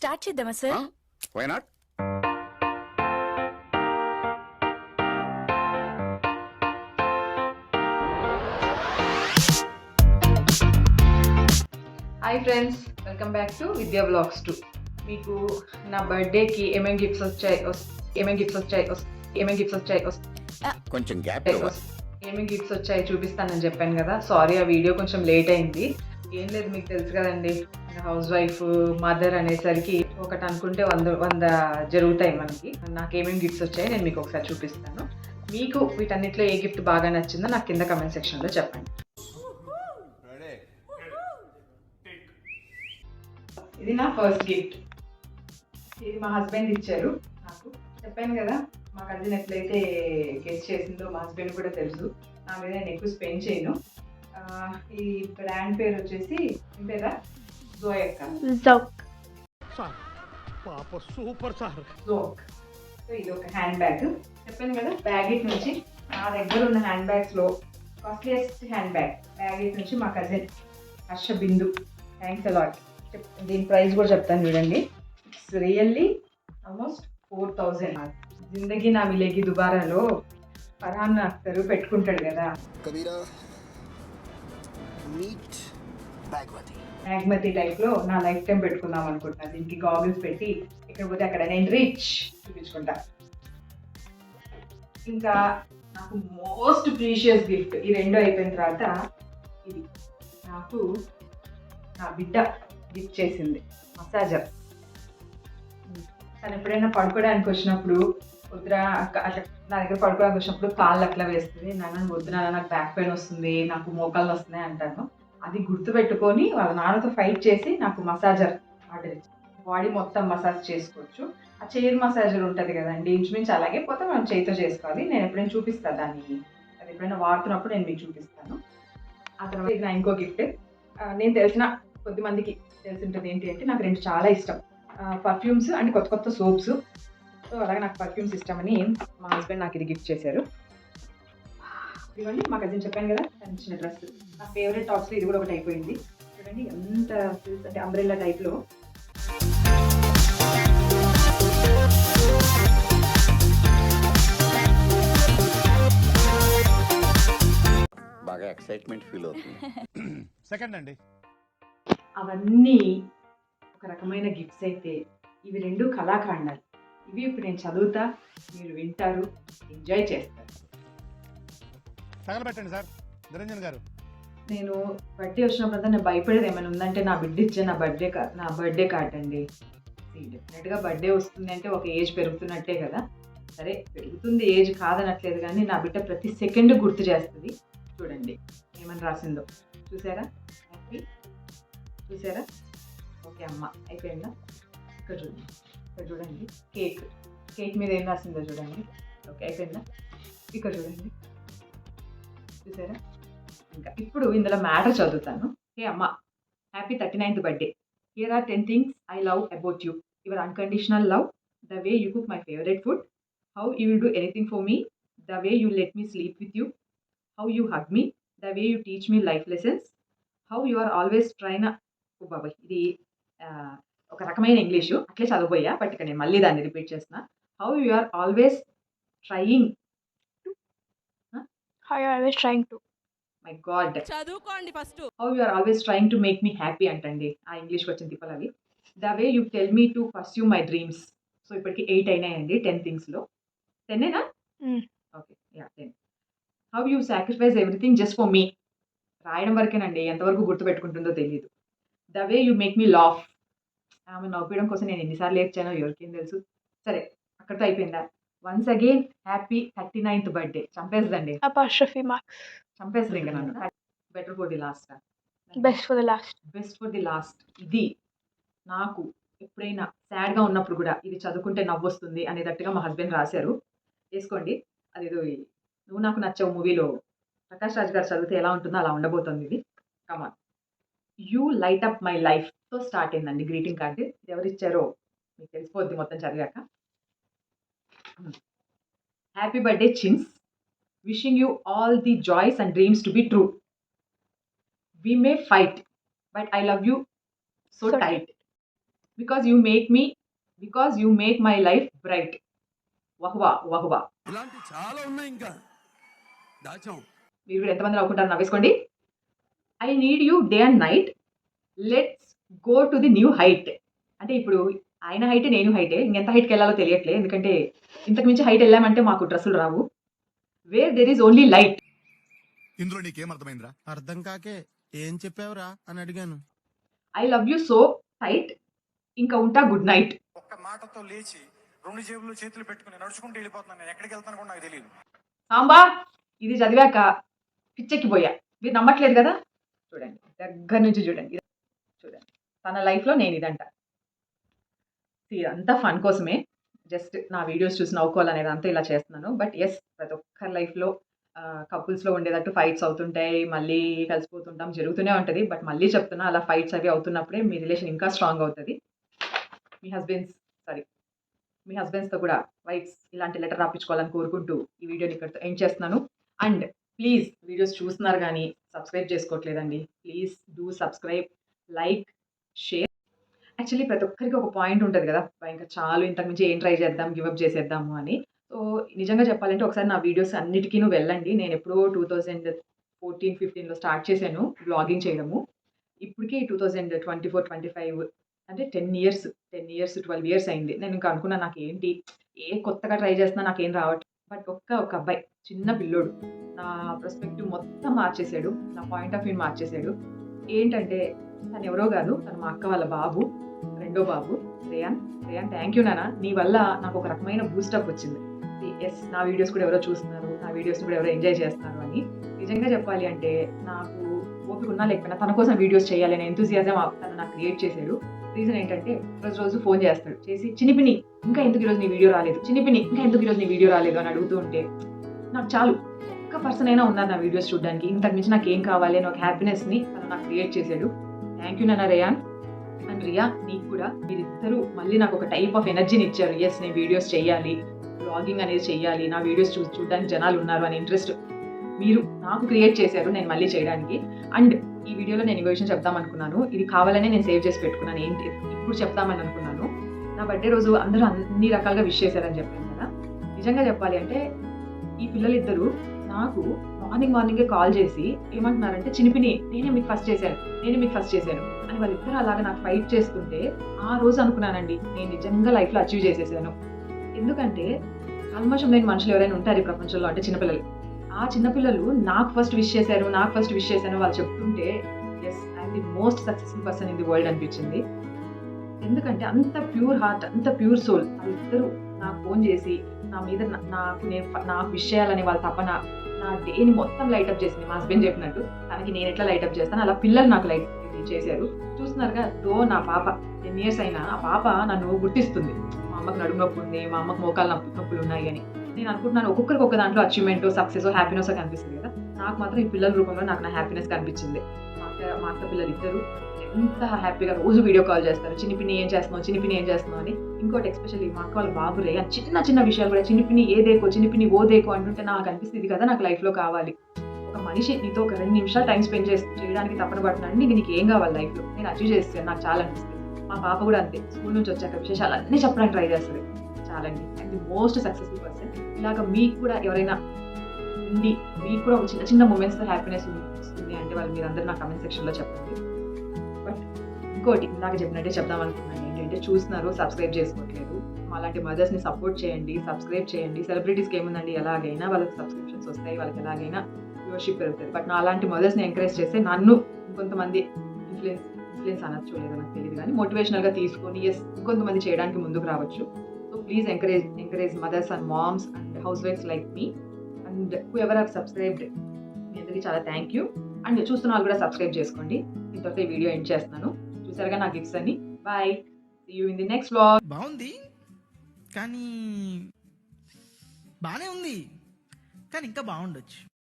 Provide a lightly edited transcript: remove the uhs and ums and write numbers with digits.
Start చేద్దామా sir? Why not? Hi friends, welcome back to Vidya blogs 2. మీకు నా బర్త్డేకి ఏమేమి గిఫ్ట్స్ వచ్చాయి చూపిస్తానని చెప్పాను కదా. సారీ, ఆ వీడియో కొంచెం లేట్ అయింది. ఏం లేదు, మీకు తెలుసు కదండి, హౌస్ వైఫ్ మదర్ అనేసరికి ఒకటి అనుకుంటే వంద జరుగుతాయి మనకి. నాకు ఏమేమి గిఫ్ట్స్ వచ్చాయి నేను మీకు ఒకసారి చూపిస్తాను. మీకు వీటన్నిటిలో ఏ గిఫ్ట్ బాగా నచ్చిందో నాకు కింద కమెంట్ సెక్షన్లో చెప్పండి. ఇది నా ఫస్ట్ గిఫ్ట్. ఇది మా హస్బెండ్ ఇచ్చారు నాకు. చెప్పాను కదా, మా కజిన్ ఎట్లయితే గెస్ట్ చేసిందో మా హస్బెండ్ కూడా తెలుసు. నా మీద నేను ఎక్కువ స్పెండ్ చేయను. ఈ బ్రాండ్ పేరు వచ్చేసి పేరా జోయక్. జోక్. సో ఇది ఒక హ్యాండ్ బ్యాగ్. చెప్పాను కదా, బ్యాగేజ్ నుంచి నా దగ్గర ఉన్న హ్యాండ్ బ్యాగ్స్లో కాస్ట్లీయెస్ట్ హ్యాండ్ బ్యాగేజ్ నుంచి మా cousin Harsha Bindu. Thanks a lot. దీని ప్రైస్ కూడా చెప్తాను చూడండి. It's really almost 4000. జిందగీ నా మిలేగి దుబారాలో ఫర్హాన్ అఖ్తర్ పెట్టుకుంటాడు కదా, బ్యాగ్మతి టైప్లో నా లైఫ్ టైం పెట్టుకుందాం అనుకుంటున్నా. దీనికి గాగుల్స్ పెట్టి ఇక్కడ పోతే అక్కడ నేను రిచ్ చూపించుకుంటా. ఇంకా నాకు మోస్ట్ ప్రీషియస్ గిఫ్ట్ ఈ రెండు అయిపోయిన తర్వాత ఇది నాకు నా బిడ్డ గిఫ్ట్ చేసింది, మసాజర్. తను ఎప్పుడైనా పడుకోవడానికి వచ్చినప్పుడు వద్దురా అట్లా నా దగ్గర పడుకోవడానికి వచ్చినప్పుడు కాళ్ళు అట్లా వేస్తుంది. నాన్న వద్దు నాన్న, నాకు బ్యాక్ పెయిన్ వస్తుంది, నాకు మోకాళ్ళు వస్తున్నాయి అంటాను. అది గుర్తుపెట్టుకొని వాళ్ళ నాన్నతో ఫైట్ చేసి నాకు మసాజర్ ఆర్డర్ ఇచ్చి బాడీ మొత్తం మసాజ్ చేసుకోవచ్చు. ఆ చైర్ మసాజర్ ఉంటుంది కదండి, ఇంచుమించు అలాగే పోతే మనం చేతితో చేసుకోవాలి. నేను ఎప్పుడైనా చూపిస్తాను దాన్ని, అది ఎప్పుడైనా వాడుతున్నప్పుడు నేను మీకు చూపిస్తాను. ఆ తర్వాత ఇది నా ఇంకో గిఫ్ట్. నేను తెలిసిన కొద్దిమందికి తెలిసి ఉంటుంది ఏంటి అంటే, నాకు రెండు చాలా ఇష్టం, పర్ఫ్యూమ్స్ అండ్ కొత్త కొత్త సోప్స్. సో అలాగే నాకు పర్ఫ్యూమ్స్ ఇష్టమని మా హస్బెండ్ నాకు ఇది గిఫ్ట్ చేశారు. ఇదిగోండి, మా కజిన్ చెప్పాను కదా చిన్న డ్రెస్. నా ఫేవరెట్ టాప్స్లో ఇది కూడా ఒకటి అయిపోయింది. చూడండి ఎంత అంటే అంబ్రెల్లా టైప్లో. బాగా ఎక్సైట్మెంట్ ఫీల్ అవుతుంది. సెకండ్ అండి. అవన్నీ ఒక రకమైన గిఫ్ట్స్ అయితే, ఇవి రెండు కళాఖండాలు. ఇవి ఇప్పుడు నేను చదువుతా, మీరు వింటారు, ఎంజాయ్ చేస్తారు. తగలబెట్టండి సార్ నిరంజన్ గారు. నేను బర్త్డే వచ్చినప్పుడు నేను భయపడేది ఏమైనా ఉందంటే నా బిడ్డ ఇచ్చే నా బర్త్డే కార్డ్ అండి. డెఫినెట్గా బర్త్డే వస్తుంది అంటే ఒక ఏజ్ పెరుగుతున్నట్టే కదా. సరే, పెరుగుతుంది, ఏజ్ కాదనట్లేదు, కానీ నా బిడ్డ ప్రతి సెకండ్ గుర్తు చేస్తుంది. చూడండి ఏమని రాసిందో, చూసారా? హ్యాపీ, చూసారా? ఓకే అమ్మ, అయిపోయిందా? ఇక్కడ చూడండి కేక్ మీద ఏం రాసిందో చూడండి. ఓకే, అయిపోయిందా? ఇక్కడ చూడండి, చూసారా? ఇంకా ఇప్పుడు ఇందులో మ్యాటర్ చదువుతాను. హే అమ్మ, happy 39th birthday. Here are 10 things I love about you. Your unconditional love, the way you cook my favorite food, how you will do anything for me, the way you let me sleep with you, how you hug me, the way you teach me life lessons, how you are always trying. ఓ బాబాయ్, ఇది ఒక రకమైన English, అట్లే చదవబోయా, but ఇక్కడ నేను మళ్ళీ దాన్ని repeat చేస్తున్నా. How you are always trying to my god, చదువుకోండి first. How you are always trying to make me happy అంటండి. ఆ ఇంగ్లీష్కి వచ్చిన తిప్పలు అవి. The way you tell me to pursue my dreams. So ఇప్పటికి 8 అయినాయండి 10 థింగ్స్లో. 10ఏనా? Okay, yeah 10. How you sacrifice everything just for me. రాయడం వరకేనండి, ఎంతవరకు గుర్తుపెట్టుకుంటుందో తెలియదు. The way you make me laugh. ఆమె నవ్వడం కోసం నేను ఎన్నిసార్లు ఏడ్చానో ఎవరికేం తెలుసు. సరే, అక్కడితో అయిపోయిందా? Once again happy 39th birthday. చంపేస్తుందండి, చంపేస్తుంది ఇంకా నన్ను. Better for the last, best for the last. ఇది నాకు ఎప్పుడైనా సాడ్గా ఉన్నప్పుడు కూడా ఇది చదువుకుంటే నవ్వు వస్తుంది అనేటట్టుగా మా హస్బెండ్ రాశారు. వేసుకోండి. అదేదో నువ్వు నాకు నచ్చావు మూవీలో ప్రకాష్ రాజ్ గారు చదివితే ఎలా ఉంటుందో అలా ఉండబోతుంది ఇది. Come on, you light up my లైఫ్తో స్టార్ట్ అయిందండి గ్రీటింగ్ కార్డు. ఇది ఎవరిచ్చారో మీకు తెలిసిపోద్ది మొత్తం చదివాక. Happy birthday Chins, wishing you all the joys and dreams to be true. We may fight, but I love you so tight. Because you make my life bright. వహ్వా వహ్వా. ఇలాంటి చాలా ఉన్నాయి ఇంకా దాచాం. మీరు కూడా ఎంతమంది నవ్వుకుంటారు నవ్వేసుకోండి. I need you day and night. Let's go to the new height. అంటే ఇప్పుడు ఆయన హైటే నేను హైటే, ఇంకెంత హైట్కి వెళ్ళాలో తెలియట్లే, ఎందుకంటే ఇంతకు మించి హైట్ వెళ్ళామంటే మాకు డ్రెస్సులు రావు. Where there is only light. ఇందులో నీకేం అర్థమైందిరా? అర్థం కాకే ఏం చెప్పావురా అని అడిగాను. I love you so tight. ఇంకా ఉంటా గుడ్ నైట్. ఒక్క మాటతో లేచి 2 జేబులు చేతులు పెట్టుకుని నడుచుకుంటూ వెళ్ళిపోతున్నాను. నేను ఎక్కడికి వెళ్తాను కూడా నాకు తెలియదు. సాంబా ఇది చదివాక పిచ్చెక్కిపోయా. మీరు నమ్మట్లేదు కదా, చూడండి దగ్గర నుంచి చూడండి. చూడండి తన లైఫ్లో నేను ఇదంట. ఇదంతా ఫన్ కోసమే, జస్ట్ నా వీడియోస్ చూసి నవ్వుకోవాలనేది అంతా ఇలా చేస్తున్నాను. బట్ ఎస్, ప్రతి ఒక్కరి లైఫ్లో కపుల్స్లో ఉండేటట్టు ఫైట్స్ అవుతుంటాయి, మళ్ళీ కలిసిపోతుంటాం, జరుగుతూనే ఉంటుంది. బట్ మళ్ళీ చెప్తున్నా, అలా ఫైట్స్ అవి అవుతున్నప్పుడే మీ రిలేషన్ ఇంకా స్ట్రాంగ్ అవుతుంది. మీ హస్బెండ్స్తో కూడా వైఫ్స్ ఇలాంటి లెటర్ రాపించుకోవాలని కోరుకుంటూ ఈ వీడియోని ఇక్కడితో ఎండ్ చేస్తున్నాను. అండ్ ప్లీజ్ వీడియోస్ చూస్తున్నారు కానీ సబ్స్క్రైబ్ చేసుకోవట్లేదండి. Please do subscribe, like, share. Actually ప్రతి ఒక్కరికి ఒక పాయింట్ ఉంటుంది కదా, ఇంకా చాలు ఇంతకు మించి ఏం ట్రై చేద్దాం, గివప్ చేసేద్దాము అని. సో నిజంగా చెప్పాలంటే ఒకసారి నా వీడియోస్ అన్నిటికీ వెళ్ళండి. నేను ఎప్పుడో 2014-15లో స్టార్ట్ చేశాను వ్లాగింగ్ చేయడము. ఇప్పటికీ 2024-25 అంటే 10 ఇయర్స్ 12 ఇయర్స్ అయింది. నేను ఇంకా అనుకున్నా నాకేంటి కొత్తగా ట్రై చేస్తున్నా, నాకేం రావట్లేదు. బట్ ఒక అబ్బాయి, చిన్న పిల్లోడు నా పర్స్పెక్టివ్ మొత్తం మార్చేశాడు, నా పాయింట్ ఆఫ్ వ్యూ మార్చేశాడు. ఏంటంటే తను ఎవరో కాదు, తను మా అక్క వాళ్ళ బాబు, రెండో బాబు రేయాన్. థ్యాంక్ యూ నాన్న, నీ వల్ల నాకు ఒక రకమైన బూస్టప్ వచ్చింది. ఎస్, నా వీడియోస్ కూడా ఎవరో చూస్తున్నారు, నా వీడియోస్ని కూడా ఎవరో ఎంజాయ్ చేస్తున్నారు అని. నిజంగా చెప్పాలి అంటే నాకు ఓపిక ఉన్నా లేకపోయినా తన కోసం వీడియోస్ చేయాలనే ఎంతూజియాజం తను నాకు క్రియేట్ చేశాడు. రీజన్ ఏంటంటే రోజు ఫోన్ చేస్తాడు, చేసి చినిపిని ఇంకా ఎందుకు ఈరోజు నీ వీడియో రాలేదు, చినిపిని ఇంకా ఎందుకు ఈరోజు నీ వీడియో రాలేదు అని అడుగుతూ ఉంటే నాకు చాలు, ఒక్క పర్సన్ అయినా ఉన్నారు నా వీడియోస్ చూడడానికి, ఇంతకు మించి నాకు ఏం కావాలి అని ఒక హ్యాపీనెస్ని తను నాకు క్రియేట్ చేశాడు. థ్యాంక్ యూ నాన్న రేయాన్ అండ్ రియా. నీకు కూడా మీరిద్దరూ మళ్ళీ నాకు ఒక టైప్ ఆఫ్ ఎనర్జీని ఇచ్చారు. ఎస్, నేను వీడియోస్ చేయాలి, బ్లాగింగ్ అనేది చేయాలి, నా వీడియోస్ చూడడానికి జనాలు ఉన్నారు అని ఇంట్రెస్ట్ మీరు నాకు క్రియేట్ చేశారు నేను మళ్ళీ చేయడానికి. అండ్ ఈ వీడియోలో నేను ఇంకో విషయం చెప్దాం అనుకున్నాను, ఇది కావాలనే నేను సేవ్ చేసి పెట్టుకున్నాను. ఏంటి ఇప్పుడు చెప్తామని అనుకున్నాను. నా బర్త్డే రోజు అందరూ అన్ని రకాలుగా విష్ చేశారని చెప్పాను కదా. నిజంగా చెప్పాలి అంటే ఈ పిల్లలిద్దరూ నాకు మార్నింగే కాల్ చేసి ఏమంటున్నారంటే, చినిపిని నేనే మీకు ఫస్ట్ చేశాను అని వాళ్ళిద్దరూ అలాగా నాకు ఫైట్ చేస్తుంటే ఆ రోజు అనుకున్నానండి, నేను నిజంగా లైఫ్లో అచీవ్ చేసేసాను. ఎందుకంటే కల్మషం లేని మనుషులు ఎవరైనా ఉంటారు ఈ ప్రపంచంలో అంటే చిన్నపిల్లలు. ఆ చిన్నపిల్లలు నాకు ఫస్ట్ విష్ చేశాను వాళ్ళు చెప్తుంటే yes, I'm the most successful person in the world అనిపించింది. ఎందుకంటే అంత ప్యూర్ హార్ట్, అంత ప్యూర్ సోల్ వాళ్ళిద్దరూ నాకు ఫోన్ చేసి నా మీద నాకు విష్ చేయాలని వాళ్ళ తపన నా డేని మొత్తం లైటప్ చేసింది. మా హస్బెండ్ చెప్పినట్టు తనకి నేను ఎట్లా లైటప్ చేస్తాను అలా పిల్లలు నాకు లైట్ చేశారు. చూస్తున్నారుగా, దో నా పాప 10 ఇయర్స్ అయినా ఆ పాప నన్ను గుర్తిస్తుంది. మా అమ్మకు నడుము నొప్పి ఉంది, మా అమ్మకు మోకాలు నొప్పులు ఉన్నాయి అని. నేను అనుకుంటున్నాను ఒక్కొక్కరికి ఒక దాంట్లో అచీవ్మెంట్, సక్సెస్, హ్యాపీనెస్ కనిపిస్తుంది కదా. నాకు మాత్రం ఈ పిల్లల రూపంలో నాకు నా హ్యాపీనెస్ కనిపించింది. మా అక్క పిల్లలు ఇద్దరు ఎంత హ్యాపీగా రోజు వీడియో కాల్ చేస్తారు, చినిపిని ఏం చేస్తున్నావు అని. ఇంకోటి ఎస్పెషల్లీ మా అక్క వాళ్ళ బాబు రే చిన్న విషయాలు కూడా చినిపిని చినిపిని ఓ దేకో అంటుంటే నాకు అనిపిస్తుంది కదా నాకు లైఫ్లో కావాలి. ఒక మనిషి నీతో ఒక 2 నిమిషాలు టైం స్పెండ్ చేయడానికి తపన పడుతున్నాను, నీకు ఏం కావాలి లైఫ్లో, నేను అచీవ్ చేస్తాను, నాకు చాలా అనిపిస్తుంది. మా పాప కూడా అంతే, స్కూల్ నుంచి వచ్చాక విశేషాలు అన్నీ చెప్పడానికి ట్రై చేస్తుంది. చాలండి, and the most successful person. ఇలాగ మీకు కూడా ఎవరైనా ఉండి మీకు కూడా ఒక చిన్న మూమెంట్స్తో హ్యాపీనెస్ వస్తుంది అంటే వాళ్ళు మీరందరూ నా కమెంట్ సెక్షన్లో చెప్పండి. బట్ ఇంకోటి నాకు చెప్పినట్టే చెప్దాం అనుకున్నాను, ఏంటంటే చూస్తున్నారు సబ్స్క్రైబ్ చేసుకోవట్లేదు. అలాంటి మదర్స్ని సపోర్ట్ చేయండి, సబ్స్క్రైబ్ చేయండి. సెలబ్రిటీస్కి ఏముందండి, ఎలాగైనా వాళ్ళకి సబ్స్క్రిప్షన్స్ వస్తాయి, వాళ్ళకి ఎలాగైనా వ్యూవర్షిప్ పెరుగుతుంది. బట్ నా అలాంటి మదర్స్ని ఎంకరేజ్ చేస్తే నన్ను ఇంకొంతమంది ఇన్ఫ్లుయెన్స్ అనొచ్చు లేదో నాకు తెలియదు కానీ మోటివేషనల్గా తీసుకొని ఇంకొంతమంది చేయడానికి ముందుకు రావచ్చు. So please encourage mothers and moms and హౌస్ వైఫ్స్ like me and whoever have subscribed. మీ అందరికీ చాలా థ్యాంక్ యూ. అండ్ చూస్తున్న వాళ్ళు కూడా సబ్స్క్రైబ్ చేసుకోండి. ఇంతవరకు ఈ వీడియో ఎండ్ చేస్తున్నాను. చూసారుగా నా గిఫ్ట్స్ అన్ని. Bye, see you in the next vlog. బాగుంది కానీ బాగానే ఉంది కానీ ఇంకా బాగుండొచ్చు.